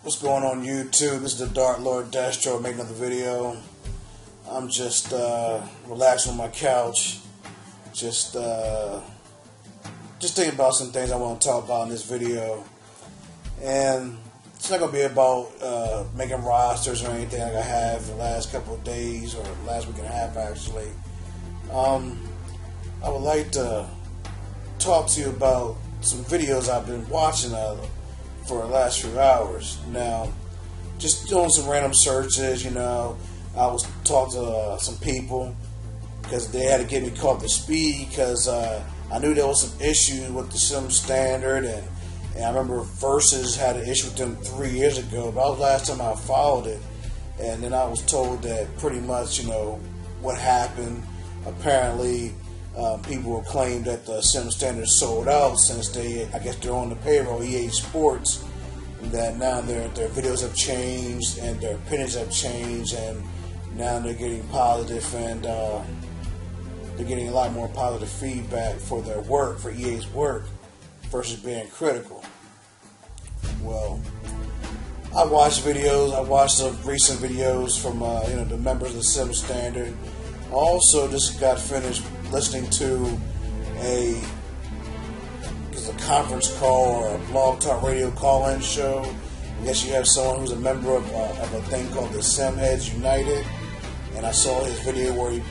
What's going on YouTube? This is the Dark Lord Destro making another video. I'm just relaxing on my couch, just thinking about some things I want to talk about in this video. And it's not going to be about making rosters or anything like I have the last couple of days, or last week and a half actually. I would like to talk to you about some videos I've been watching for the last few hours. Now, just doing some random searches, I was talking to some people because they had to get me caught up to speed, because I knew there was some issues with the SimsStandard, and I remember Versus had an issue with them 3 years ago, but that was the last time I followed it. And then I was told that pretty much, what happened. Apparently, people will claim that the SimsStandard sold out since I guess they're on the payroll, EA Sports, and that now their videos have changed and their opinions have changed, and now they're getting positive, and they're getting a lot more positive feedback for their work, for EA's work, versus being critical. Well, I watched videos. I watched some recent videos from the members of the SimsStandard. I also just got finished listening to a conference call or a blog talk radio call-in show. I guess you have someone who's a member of a thing called SimsHeadUnited, and I saw his video where he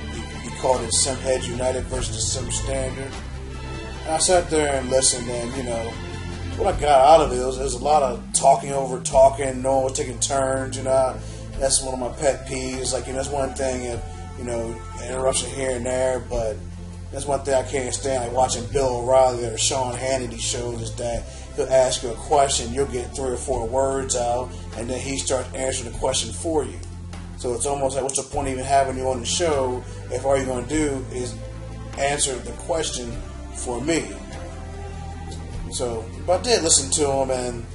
called it SimsHeadUnited versus the SimsStandard. And I sat there and listened, and what I got out of it was a lot of talking over talking. No one was taking turns. That's one of my pet peeves. Like, that's one thing if interruption here and there, but that's one thing I can't stand, like watching Bill O'Reilly or Sean Hannity shows, is that he'll ask you a question, you'll get 3 or 4 words out, and then he starts answering the question for you. So it's almost like, what's the point of even having you on the show if all you're going to do is answer the question for me? So, but I did listen to him, and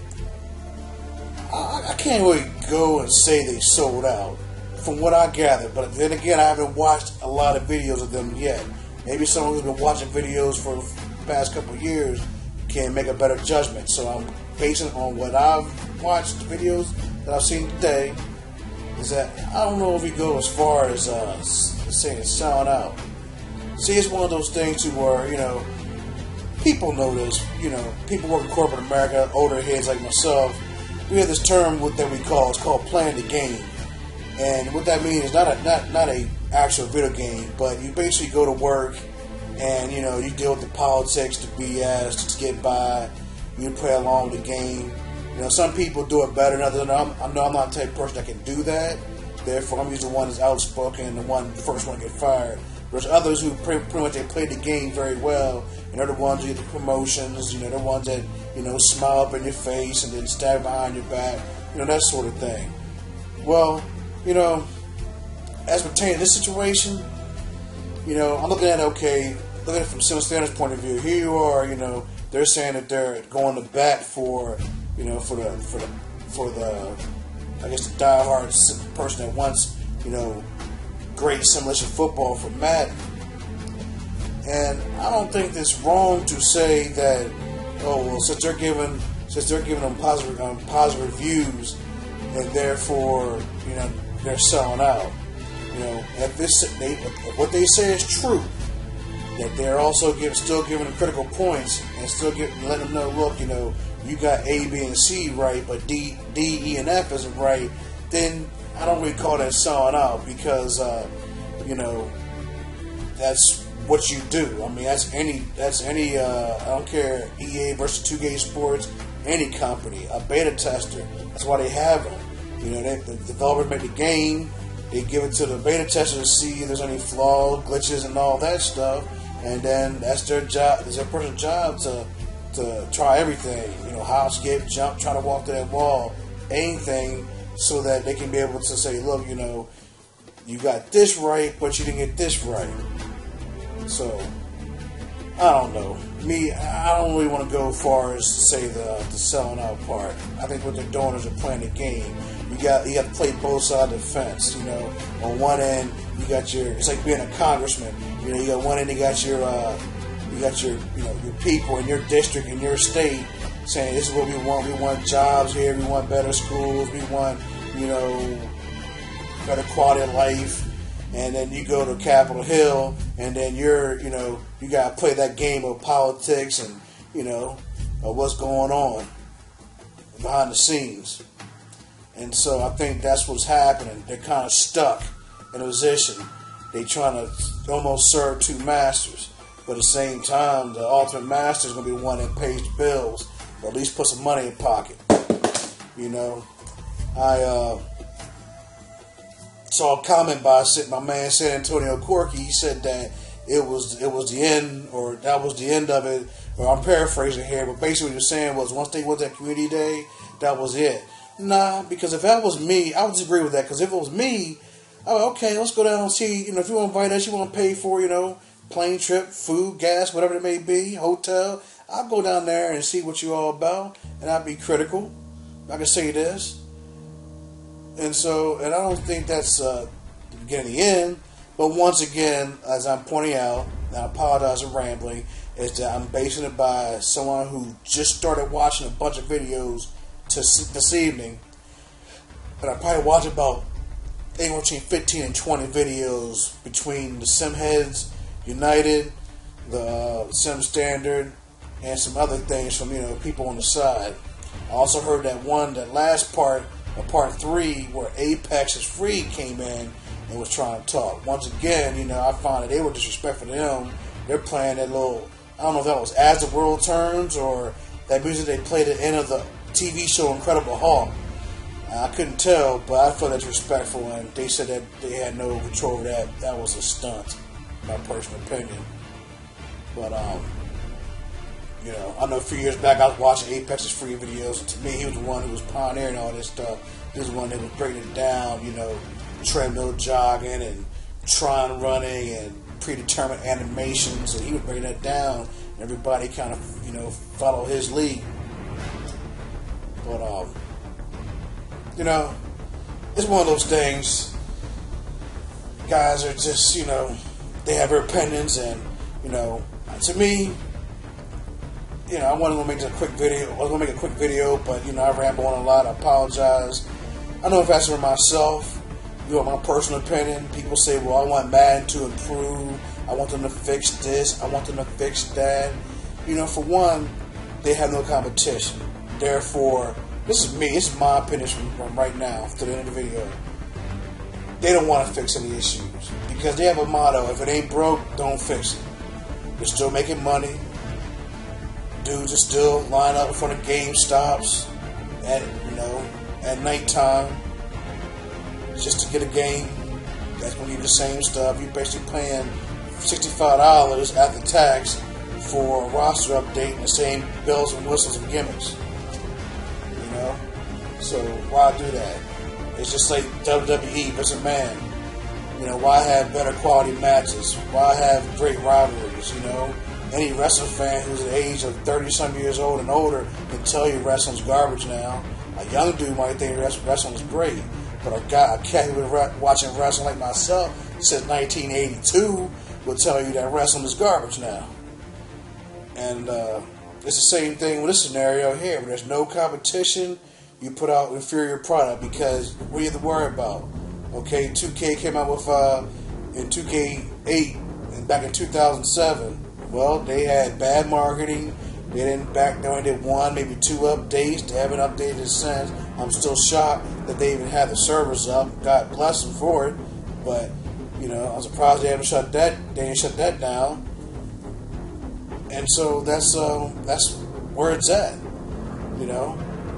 I can't really go and say they sold out from what I gathered, but then again, I haven't watched a lot of videos of them yet. Maybe someone who's been watching videos for the past couple of years can make a better judgment. So I'm basing on what I've watched, the videos that I've seen today, is that I don't know if we go as far as saying it's selling out. See, it's one of those things where, people know this, people work in corporate America, older heads like myself, we have this term that we call, it's called playing the game. And what that means is not a actual video game, but you basically go to work and you deal with the politics, the BS, to get by. You play along with the game. Some people do it better than others. I know I'm not the type of person that can do that. Therefore, I'm usually the one that's outspoken and the first one to get fired. There's others who pretty much they play the game very well, and they're the ones who get the promotions. They're the ones that smile up in your face and then stab behind your back. That sort of thing. Well, as pertaining to this situation, I'm looking at looking at it from SimsStandard's point of view. Here you are, they're saying that they're going to bat for the I guess the diehard person that wants, great simulation football for Madden. And I don't think it's wrong to say that, since they're giving them positive reviews, and therefore, they're selling out. If what they say is true, that they're also still giving them critical points and still letting them know, look, you got A, B, and C right, but D, E, and F isn't right, then I don't really call that selling out, because that's what you do. I mean, that's any I don't care, EA versus 2K Sports, any company, a beta tester. That's why they have them. The developers make the game, they give it to the beta tester to see if there's any flaws, glitches, and all that stuff, and then that's their job. It's their personal job to try everything. Hop, skip, jump, try to walk to that wall, anything, so that they can be able to say, look, you got this right, but you didn't get this right. So, I don't know. I don't really want to go as far as to say the selling out part. I think what they're doing is they're playing the game. You got to play both sides of the fence. On one end, you got it's like being a congressman. You got one end, you got your people in your district, in your state, saying this is what we want. We want jobs here. We want better schools. We want, better quality of life. And then you go to Capitol Hill, and then you got to play that game of politics and, of what's going on behind the scenes. And so I think that's what's happening. They're kind of stuck in a position. They're trying to almost serve two masters. But at the same time, the ultimate master is going to be one that pays the bills, or at least put some money in pocket. I saw a comment by my man San Antonio Corky. He said that it was the end, or that was the end of it. Or I'm paraphrasing here, but basically what you're saying was once they went to that community day, that was it. Nah, because if that was me, I would disagree with that. Because if it was me, okay, let's go down and see. If you want to invite us, you want to pay for, plane trip, food, gas, whatever it may be, hotel. I'll go down there and see what you're all about, and I'll be critical. I can say this. And I don't think that's the beginning of the end. But once again, as I'm pointing out, and I apologize for rambling, is that I'm basing it by someone who just started watching a bunch of videos this evening. And I probably watched about anywhere between 15 and 20 videos between the SimsHeadUnited, the SimStandard, and some other things from people on the side. I also heard that last part of part 3 where Apex is Free came in and was trying to talk. Once again, I found that they were disrespectful to them. They're playing that little, I don't know if that was As the World Turns or that music they played at the end of the TV show Incredible Hulk. I couldn't tell, but I felt that's respectful, and they said that they had no control over that. That was a stunt, my personal opinion. But, I know a few years back I was watching Apex's Free videos, and to me, he was the one who was pioneering all this stuff. He was the one that was breaking it down, treadmill jogging and Tron running and predetermined animations, and he was breaking that down, and everybody kind of, followed his lead. But, it's one of those things. Guys are just, they have their opinions, and, to me, I wanted to make a quick video. I was going to make a quick video, but, I ramble on a lot. I apologize. I know if that's for myself, my personal opinion. People say, well, I want Madden to improve. I want them to fix this. I want them to fix that. For one, they have no competition. Therefore, this is me. This is my opinion from right now to the end of the video. They don't want to fix any issues because they have a motto: if it ain't broke, don't fix it. They're still making money. Dudes are still lining up in front of GameStops at nighttime just to get a game that's going to give you the same stuff. You're basically paying $65 after tax for a roster update and the same bells and whistles and gimmicks. So why do that? It's just like WWE versus man. Why have better quality matches? Why have great rivalries? Any wrestling fan who's the age of 30-some years old and older can tell you wrestling's garbage now. A young dude might think wrestling is great, but a cat who's been watching wrestling like myself since 1982 will tell you that wrestling is garbage now. And it's the same thing with this scenario here. When there's no competition, you put out inferior product because what do you have to worry about? Okay, 2K came out with in 2K8 back in 2007. Well, they had bad marketing. They only did one, maybe 2 updates. They haven't updated it since. I'm still shocked that they even had the servers up. God bless them for it. But I'm surprised they haven't shut that. They didn't shut that down. And so that's where it's at.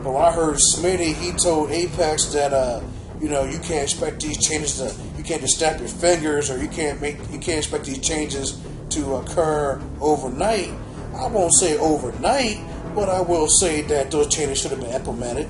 But when I heard Smitty, he told Apex that you can't expect these changes you can't just snap your fingers, or you can't expect these changes to occur overnight. I won't say overnight, but I will say that those changes should have been implemented,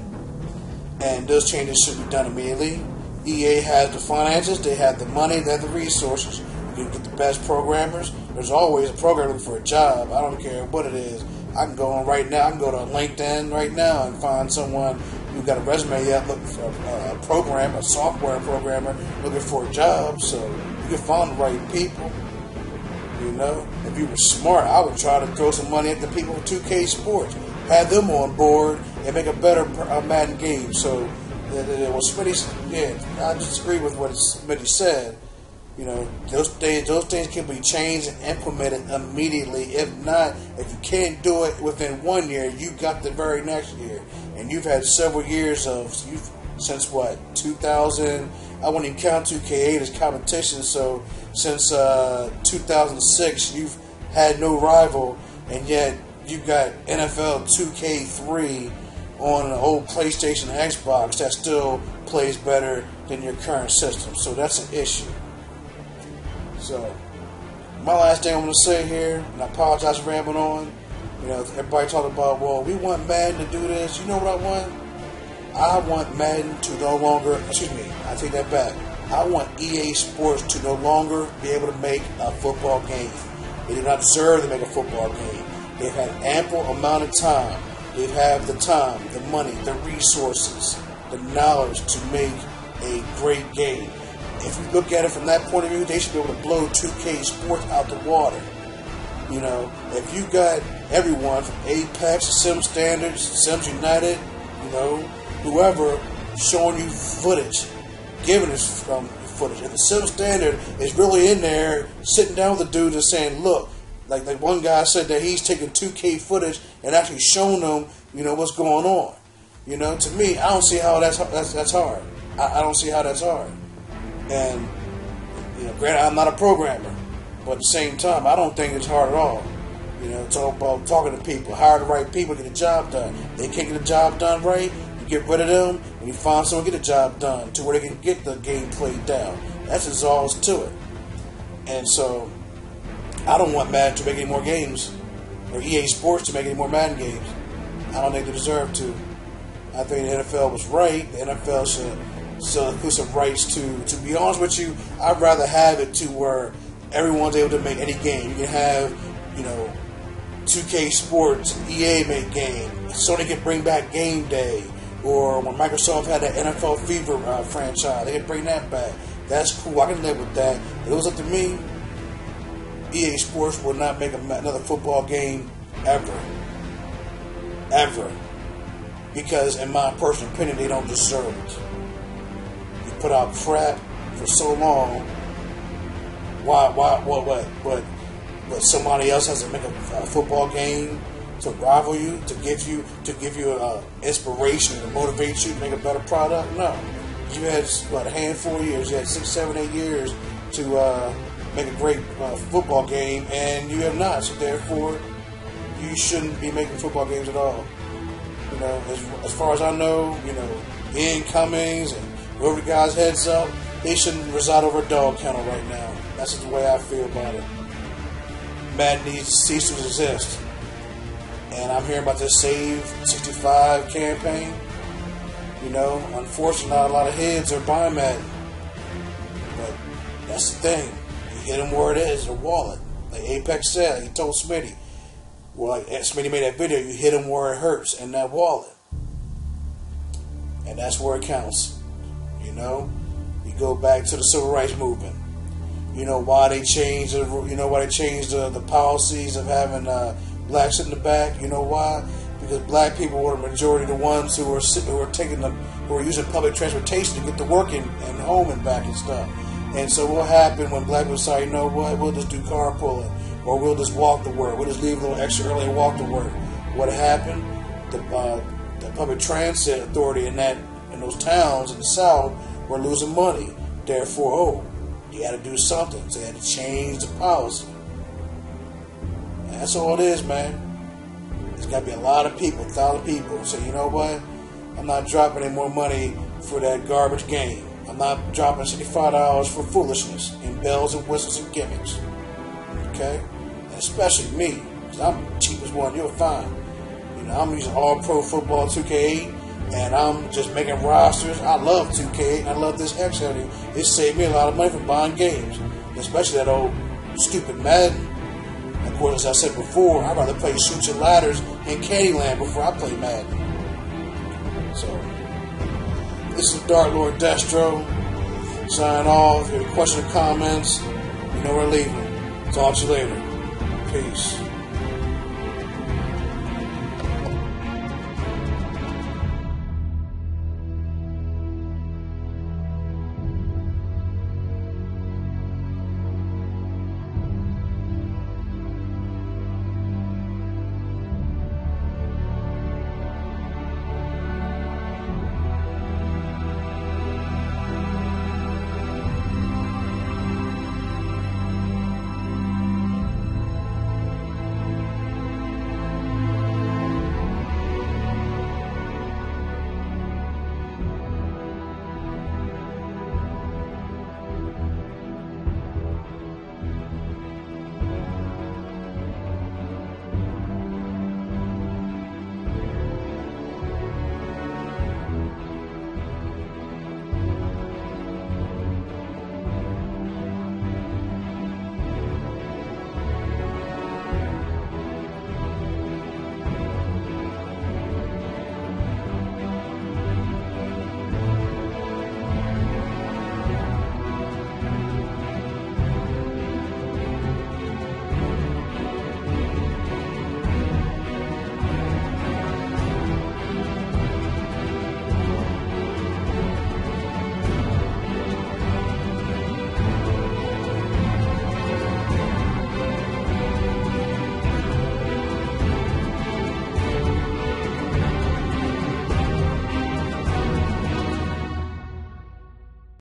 and those changes should be done immediately. EA has the finances, they have the money, they have the resources. You can get the best programmers. There's always a programmer for a job. I don't care what it is. I can go on right now. I can go to LinkedIn right now and find someone who's got a resume yet looking for a software programmer looking for a job. So you can find the right people. If you were smart, I would try to throw some money at the people with 2K Sports. have them on board and make a better Madden game. So, what Smitty, I disagree with what Smitty said. You know, those things can be changed and implemented immediately. If not, if you can't do it within 1 year, you got the very next year. And you've had several years since what, 2000, I wouldn't even count 2K8 as competition, so since 2006, you've had no rival, and yet you've got NFL 2K3 on an old PlayStation and Xbox that still plays better than your current system. So that's an issue. So, my last thing I'm going to say here, and I apologize for rambling on. You know, everybody talking about, well, we want Madden to do this. You know what I want? I want Madden to no longer, I take that back. I want EA Sports to no longer be able to make a football game. They do not deserve to make a football game. They've had ample amount of time. They have the time, the money, the resources, the knowledge to make a great game. If you look at it from that point of view, they should be able to blow 2K Sports out the water. You know, if you got everyone from Apex, SimsStandard, SimsHeadUnited, you know, whoever showing you footage, giving us footage. If the SimsStandard is really in there, sitting down with the dude and saying, look, like one guy said that he's taking 2K footage and actually showing them, you know, what's going on. You know, to me, I don't see how that's hard. I don't see how that's hard. And, you know, granted, I'm not a programmer, but at the same time, I don't think it's hard at all. You know, talk about talking to people, hire the right people, get the job done. They can't get the job done right, you get rid of them, and you find someone to get the job done to where they can get the game played down. That's just all to it. And so, I don't want Madden to make any more games, or EA Sports to make any more Madden games. I don't think they deserve to. I think the NFL was right. The NFL should exclusive rights to be honest with you, I'd rather have it to where everyone's able to make any game. You can have, you know, 2K Sports, EA make game, Sony can bring back Game Day, or when Microsoft had that NFL Fever franchise, they can bring that back. That's cool, I can live with that. If it was up to me, EA Sports would not make another football game ever. Ever. Because in my personal opinion, they don't deserve it. Put out crap for so long. But somebody else has to make a football game to rival you, to give you inspiration, to motivate you to make a better product? No. You had a handful of years. You had 6, 7, 8 years to make a great football game, and you have not. So therefore, you shouldn't be making football games at all. You know, as far as I know, you know, Ian Cummings and whoever the guy's heads up, they shouldn't reside over a dog kennel right now. That's just the way I feel about it. Madden needs to cease to exist. And I'm hearing about this Save 65 campaign. You know, unfortunately, not a lot of heads are buying Madden. But that's the thing. You hit them where it is, their wallet. Like Apex said, he told Smitty. Well, like Smitty made that video, you hit them where it hurts, in that wallet. And that's where it counts. You know, you go back to the civil rights movement. You know why they changed the policies of having blacks in the back. You know why? Because black people were the majority of the ones who were using public transportation to get to work and home and back and stuff. And so what happened when black people decided, you know what, we'll just do carpooling, or we'll just walk to work. We'll just leave a little extra early and walk to work. What happened? The public transit authority in those towns in the South were losing money. Therefore, you had to do something. So they had to change the policy. And that's all it is, man. There's got to be a lot of people, 1,000 people, say, you know what? I'm not dropping any more money for that garbage game. I'm not dropping $65 for foolishness and bells and whistles and gimmicks. Okay? And especially me, because I'm the cheapest one. You'll find. You know, I'm using All Pro Football 2K8. And I'm just making rosters. I love 2K, and I love this Hex Editing. It saved me a lot of money for buying games, especially that old stupid Madden. Of course, as I said before, I'd rather play Shoots and Ladders in Candyland before I play Madden. So, this is Dark Lord Destro. Sign off. If you have any questions or comments, you know where to leave them. Talk to you later. Peace.